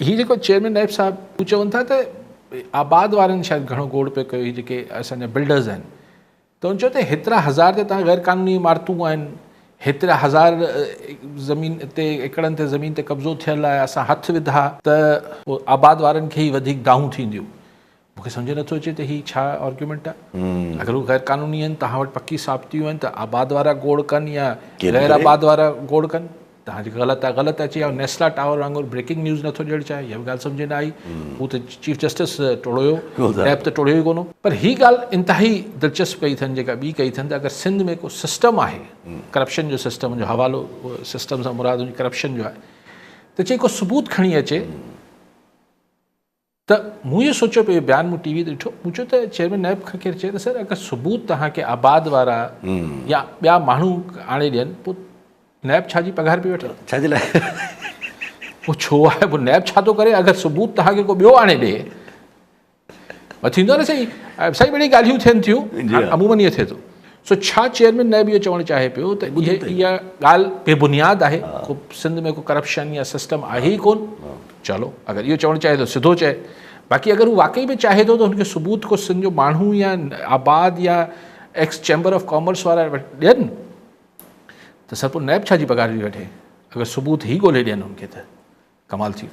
ही जेको चेयरमैन नायब साहब हू चवनि था त आबाद वारनि शायदि घणो गोड़ पियो कयो ही जेके असांजा बिल्डर्स आहिनि त हुन चयो त हेतिरा हज़ार ते तव्हां गैर क़ानूनी इमारतूं आहिनि, हेतिरा हज़ार ज़मीन ते एकड़नि ते ज़मीन ते कब्ज़ो थियल आहे, असां हथु विधा त पोइ आबाद वारनि खे ई वधीक दाहूं थींदियूं। मूंखे सम्झ नथो अचे त ही छा आर्ग्यूमेंट आहे। अगरि हू गैर क़ानूनी आहिनि, तव्हां वटि पकी साबितियूं आहिनि त आबाद वारा गोड़ कनि या गैर आबाद वारा गोड़ कनि, तव्हां जेका ग़लति आहे ग़लति अचे। ऐं नेस्ला टावर वांगुरु ब्रेकिंग न्यूज़ नथो ॾियणु चाहे, इहा बि ॻाल्हि सम्झ न आई। हू त चीफ जस्टिस टोड़ियो, नैब त टोड़ियो ई कोन। पर ही ॻाल्हि इंतिहाई दिलचस्प कई अथनि जेका ॿी कई अथनि त अगरि सिंध में को सिस्टम आहे करप्शन जो सिस्टम, जो हवालो सिस्टम सां मुराद हुनजी करप्शन जो आहे, त चई को सबूत खणी अचे त मूं इहो सोचियो पियो, बयानु मूं टीवी ते ॾिठो, मूं चयो त चेयरमैन नायब खां केरु चए त सर अगरि सबूत तव्हांखे आबाद वारा या ॿिया माण्हू आणे ॾियनि, पोइ नैब छा जी पघार पई वठे, छाजे लाइ? पोइ छो आहे, पोइ नैब छा थो करे अगरि सबूत तव्हांखे को ॿियो आणे ॾिए। थींदो आहे न सही, सही बड़ी ॻाल्हियूं थियनि थियूं, अमूमन इहो थिए थो। सो छा चेयरमैन नायब इहो चवणु चाहे पियो त इहा ॻाल्हि बेबुनियाद आहे, को सिंध में को करप्शन या सिस्टम आहे ई कोन। चलो अगरि इहो चवणु चाहे थो सिधो चए, बाक़ी अगरि हू वाकई में चाहे थो त हुनखे सबूत को सिंध जो माण्हू या आबाद या एक्स चैम्बर ऑफ कॉमर्स वारा ॾियनि त सर पोइ नैब छा जी पघार बि वठे, अगरि सबूत ई ॻोल्हे ॾियनि हुनखे त कमाल थी।